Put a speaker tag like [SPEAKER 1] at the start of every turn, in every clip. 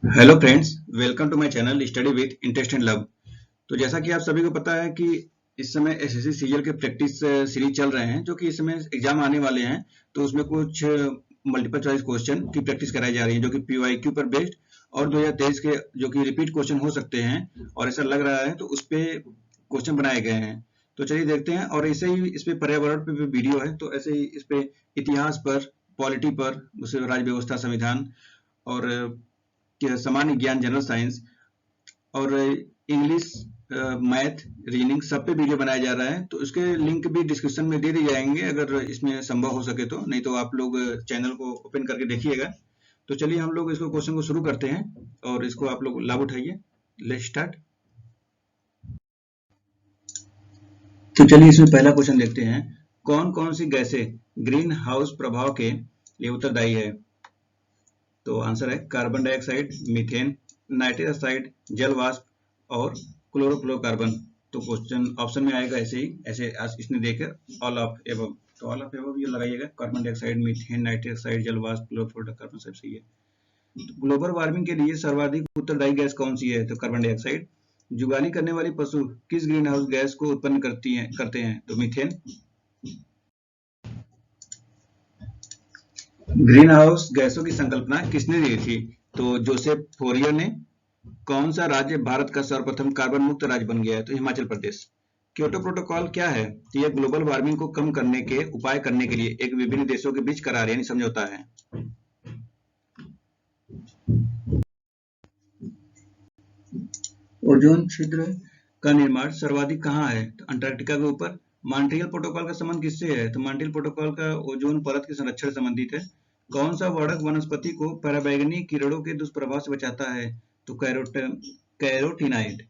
[SPEAKER 1] Hello friends, welcome to my channel study with interest and love. तो जैसा कि आप सभी को पता है कि इस समय एसएससी सीजीएल के प्रैक्टिस सीरीज चल रहे हैं, जो कि इस समय एग्जाम आने वाले हैं। तो उसमें कुछ मल्टीपल चॉइस क्वेश्चन की प्रैक्टिस कराई जा रही है, जो कि पीवाईक्यू पर बेस्ड और 2023 के जो कि रिपीट क्वेश्चन हो सकते हैं और ऐसा लग रहा है, तो उस पे क्वेश्चन बनाए गए हैं। तो चलिए देखते हैं। और ऐसे ही इस पे पर्यावरण पे भी वीडियो है, तो ऐसे ही इस पे इतिहास पर, पॉलिटी पर, उससे राज्य व्यवस्था, संविधान और सामान्य ज्ञान, जनरल साइंस और इंग्लिश, मैथ, रीजनिंग, सब पे वीडियो बनाया जा रहा है। तो उसके लिंक भी डिस्क्रिप्शन में दे दिए जाएंगे, अगर इसमें संभव हो सके तो। नहीं तो आप लोग चैनल को ओपन करके देखिएगा। तो चलिए हम लोग इसको क्वेश्चन को शुरू करते हैं और इसको आप लोग लाभ उठाइए। Let's start. तो चलिए इसमें पहला क्वेश्चन देखते हैं। कौन कौन सी गैसें ग्रीन हाउस प्रभाव के लिए उत्तरदायी है? तो आंसर है carbon dioxide, methane, nitrous oxide, जल वाष्प और क्लोरोफ्लोरोकार्बन। तो क्वेश्चन ऑप्शन में आएगा ऐसे ही, ऐसे इसने देकर ऑल ऑफ एबव। तो ऑल ऑफ एबव ये लगाइएगा। Carbon dioxide, methane, nitrous oxide, जल वाष्प, क्लोरोफ्लोरोकार्बन सब सही है। तो ग्लोबल वार्मिंग के लिए सर्वाधिक उत्तरदायी गैस कौन सी है? तो कार्बन डाइऑक्साइड। जुगाली करने वाली पशु किस ग्रीन हाउस गैस को उत्पन्न करते हैं? तो मीथेन। ग्रीन हाउस गैसों की संकल्पना किसने दी थी? तो जोसेफ फोरियर ने। कौन सा राज्य भारत का सर्वप्रथम कार्बन मुक्त राज्य बन गया है? तो हिमाचल प्रदेश। क्योटो प्रोटोकॉल क्या है? तो यह ग्लोबल वार्मिंग को कम करने के उपाय करने के लिए एक विभिन्न देशों के बीच करार यानी समझौता है। ओजोन छिद्र का निर्माण सर्वाधिक कहाँ है? तो अंटार्कटिका के ऊपर। मॉन्ट्रियल प्रोटोकॉल का संबंध किससे है? तो मॉन्ट्रियल प्रोटोकॉल का ओजोन परत के संरक्षण से संबंधित है। कौन सा वर्णक वनस्पति को पराबैंगनी किरणों के दुष्प्रभाव से बचाता है? तो carotenoid.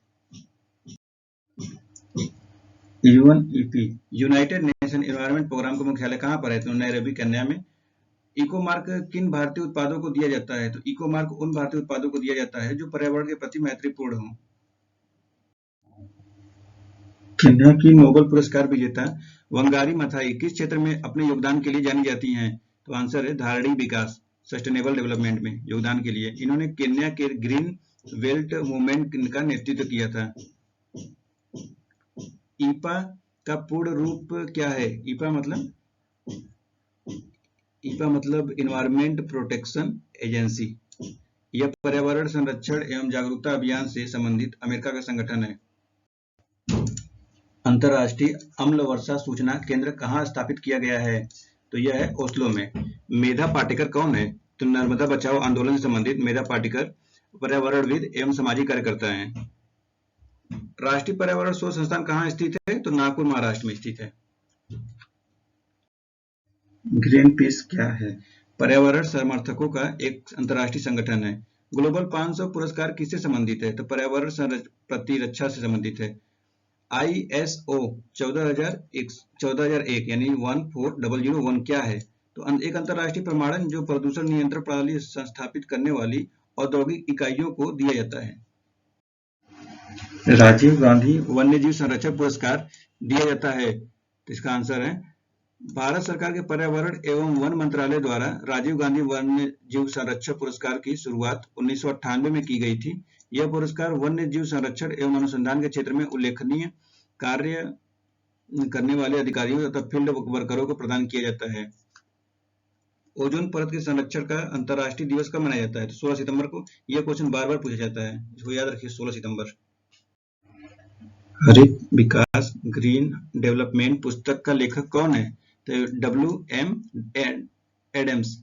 [SPEAKER 1] UNEP United Nation Environment Programme का मुख्यालय कहाँ पर है? तो नैरोबी, केन्या में। इको मार्क किन भारतीय उत्पादों को दिया जाता है? तो इको मार्क उन भारतीय उत्पादों को दिया जाता है जो पर्यावरण के प्रति मैत्रीपूर्ण हो। केन्या की नोबेल पुरस्कार विजेता वंगारी माथाई किस क्षेत्र में अपने योगदान के लिए जानी जाती हैं? तो आंसर है धारणीय विकास, सस्टेनेबल डेवलपमेंट में योगदान के लिए। इन्होंने केन्या के ग्रीन बेल्ट मूवमेंट का नेतृत्व किया था। ईपा का पूर्ण रूप क्या है? ईपा मतलब इन्वायरमेंट प्रोटेक्शन एजेंसी। यह पर्यावरण संरक्षण एवं जागरूकता अभियान से संबंधित अमेरिका का संगठन है। अंतर्राष्ट्रीय अम्ल वर्षा सूचना केंद्र कहाँ स्थापित किया गया है? तो यह है ओस्लो में। मेधा पाटेकर कौन है? तो नर्मदा बचाओ आंदोलन से संबंधित मेधा पाटेकर पर्यावरणविद एवं सामाजिक कार्यकर्ता हैं। राष्ट्रीय पर्यावरण शोध संस्थान कहाँ स्थित है? तो नागपुर, महाराष्ट्र में स्थित है। ग्रीन पीस क्या है? पर्यावरण समर्थकों का एक अंतर्राष्ट्रीय संगठन है। ग्लोबल 500 पुरस्कार किससे संबंधित है? तो पर्यावरण प्रतिरक्षा से संबंधित है। ISO 14001 यानी 14001 क्या है? तो एक अंतर्राष्ट्रीय प्रमाणन जो प्रदूषण नियंत्रण प्रणाली स्थापित करने वाली औद्योगिक इकाइयों को दिया जाता है। राजीव गांधी वन्यजीव संरक्षण पुरस्कार दिया जाता है। तो इसका आंसर है भारत सरकार के पर्यावरण एवं वन मंत्रालय द्वारा राजीव गांधी वन्य जीव संरक्षण पुरस्कार की शुरुआत 1998 में की गई थी। यह पुरस्कार वन्य जीव संरक्षण एवं अनुसंधान के क्षेत्र में उल्लेखनीय कार्य करने वाले अधिकारियों तथा फील्ड वर्करों को प्रदान किया जाता है। ओजोन परत के संरक्षण का अंतर्राष्ट्रीय दिवस कब मनाया जाता है? तो 16 सितंबर को। यह क्वेश्चन बार बार पूछा जाता है, इसको याद रखिए, 16 सितंबर। हरित विकास ग्रीन डेवलपमेंट पुस्तक का लेखक कौन है? तो WM एडम्स।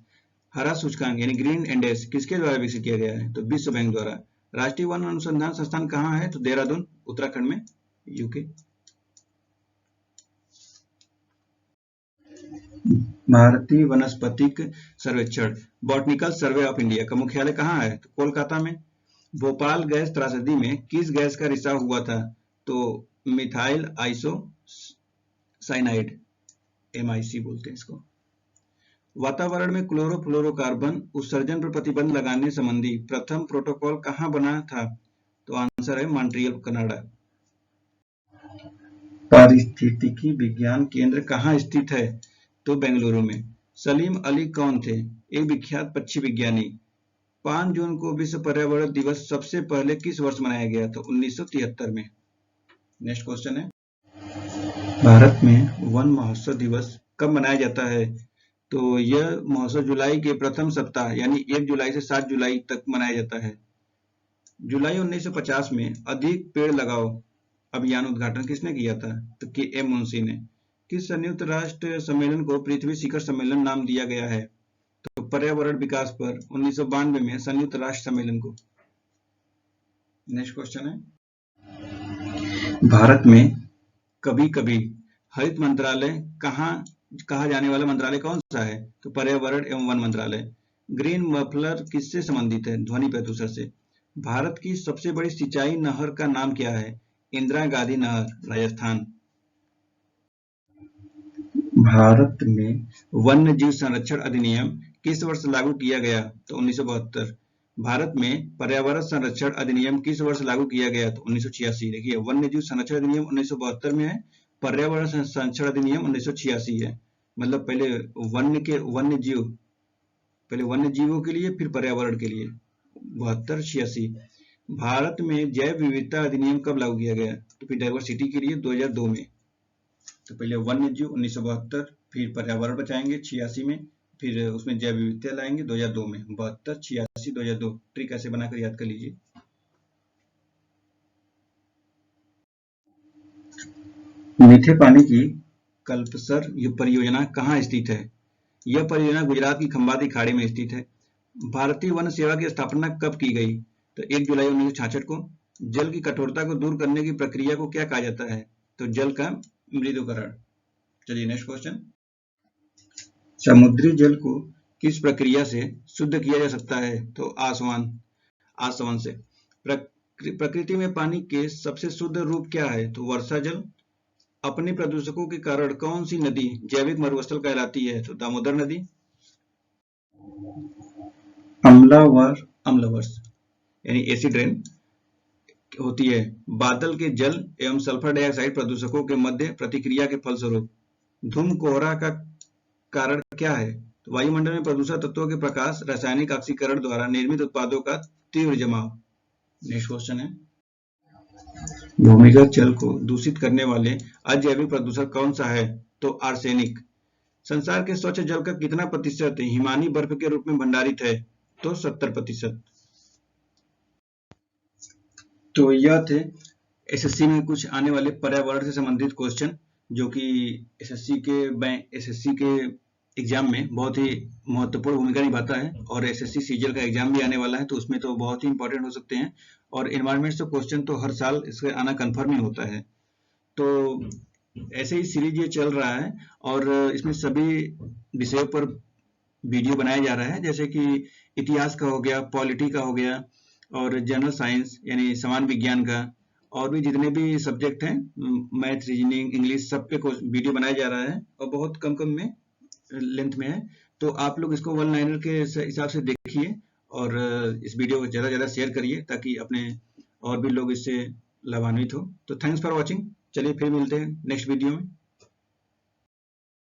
[SPEAKER 1] हरा सूचकांक यानी ग्रीन इंडेक्स किसके द्वारा विकसित किया गया है? तो विश्व बैंक द्वारा। राष्ट्रीय वन अनुसंधान संस्थान कहाँ है? तो देहरादून, उत्तराखंड में, यूके। भारतीय वनस्पतिक सर्वेक्षण बॉटनिकल सर्वे ऑफ इंडिया का मुख्यालय कहाँ है? तो कोलकाता में। भोपाल गैस त्रासदी में किस गैस का रिसाव हुआ था? तो मिथाइल आइसो साइनाइड, MIC बोलते हैं इसको। वातावरण में क्लोरोफ्लोरोकार्बन उत्सर्जन पर प्रतिबंध लगाने संबंधी प्रथम प्रोटोकॉल कहाँ बना था? तो आंसर है मॉन्ट्रियल, कनाडा। पारिस्थितिकी विज्ञान केंद्र कहाँ स्थित है? तो बेंगलुरु में। सलीम अली कौन थे? एक विख्यात पक्षी विज्ञानी। 5 जून को विश्व पर्यावरण दिवस सबसे पहले किस वर्ष मनाया गया? तो 1973 में। नेक्स्ट क्वेश्चन है, भारत में वन महोत्सव दिवस कब मनाया जाता है? तो यह महोत्सव जुलाई के प्रथम सप्ताह यानी 1 जुलाई से 7 जुलाई तक मनाया जाता है। जुलाई 1950 में अधिक पेड़ लगाओ अभियान उद्घाटन किसने किया था? तो के एम मुंशी ने। किस संयुक्त राष्ट्र सम्मेलन को पृथ्वी शिखर सम्मेलन नाम दिया गया है? तो पर्यावरण विकास पर 1992 में संयुक्त राष्ट्र सम्मेलन को। नेक्स्ट क्वेश्चन है, भारत में कभी कभी हरित मंत्रालय कहा जाने वाला मंत्रालय कौन सा है? तो पर्यावरण एवं वन मंत्रालय। ग्रीन मफलर किससे संबंधित है? ध्वनि प्रदूषण से। भारत की सबसे बड़ी सिंचाई नहर का नाम क्या है? इंदिरा गांधी नहर, राजस्थान। भारत में वन्य जीव संरक्षण अधिनियम किस वर्ष लागू किया गया? तो 1972। भारत में पर्यावरण संरक्षण अधिनियम किस वर्ष लागू किया गया? तो 1986। देखिए, वन्य जीव संरक्षण अधिनियम 1972 में है, पर्यावरण संरक्षण अधिनियम 1986 है। मतलब पहले वन्य जीवों के लिए, फिर पर्यावरण के लिए 72-86। भारत में जैव विविधता अधिनियम कब लागू किया गया? तो फिर डाइवर्सिटी के लिए 2002 में। तो पहले वन्य जीव 1972, फिर पर्यावरण बचाएंगे 86 में, फिर उसमें जैव विविधता लाएंगे 2002 में। 72, 86, 2002। ट्रिक ऐसे बनाकर याद कर लीजिए। मीठे पानी की कल्पसर परियोजना कहाँ स्थित है? यह परियोजना गुजरात की खंबाती खाड़ी में स्थित है। भारतीय वन सेवा की स्थापना कब की गई? तो 1 जुलाई 1966 को। जल की कठोरता को दूर करने की प्रक्रिया को क्या कहा जाता है? तो जल का मृदुकरण। चलिए नेक्स्ट क्वेश्चन, समुद्री जल को किस प्रक्रिया से शुद्ध किया जा सकता है? तो आसवन से। प्रकृति में पानी के सबसे शुद्ध रूप क्या है? तो वर्षा जल। अपने प्रदूषकों के कारण कौन सी नदी जैविक मरुस्थल कहलाती है? तो दामोदर नदी। अम्लवर्ष यानी एसिड रेन होती है बादल के जल एवं सल्फर डाइऑक्साइड प्रदूषकों के मध्य प्रतिक्रिया के फलस्वरूप। धूम कोहरा का कारण क्या है? तो वायुमंडल में प्रदूषक तत्वों के प्रकाश रासायनिक ऑक्सीकरण द्वारा निर्मित उत्पादों का तीव्र जमाव। नेक्स्ट क्वेश्चन है, भूमिगत जल को दूषित करने वाले अजैविक प्रदूषक कौन सा है? तो आर्सेनिक। संसार के स्वच्छ जल का कितना प्रतिशत हिमानी बर्फ के रूप में भंडारित है? तो 70%। तो यह थे एसएससी में कुछ आने वाले पर्यावरण से संबंधित क्वेश्चन, जो कि एसएससी के एग्जाम में बहुत ही महत्वपूर्ण भूमिका निभाता है। और एसएससी सीजीएल का एग्जाम भी आने वाला है, तो उसमें तो बहुत ही इंपॉर्टेंट हो सकते हैं। और एनवायरमेंट से क्वेश्चन तो हर साल इसका आना कन्फर्म ही होता है। तो ऐसे ही सीरीज ये चल रहा है, और इसमें सभी विषयों पर वीडियो बनाया जा रहा है, जैसे कि इतिहास का हो गया, पॉलिटी का हो गया, और जनरल साइंस यानी समान विज्ञान का, और भी जितने भी सब्जेक्ट हैं, मैथ, रीजनिंग, इंग्लिश, सब पे वीडियो बनाया जा रहा है, और बहुत कम में लेंथ में है। तो आप लोग इसको वन लाइनर के हिसाब से देखिए, और इस वीडियो को ज़्यादा से ज़्यादा शेयर करिए, ताकि अपने और भी लोग इससे लाभान्वित हो। तो थैंक्स फॉर वॉचिंग। चलिए फिर मिलते हैं नेक्स्ट वीडियो में।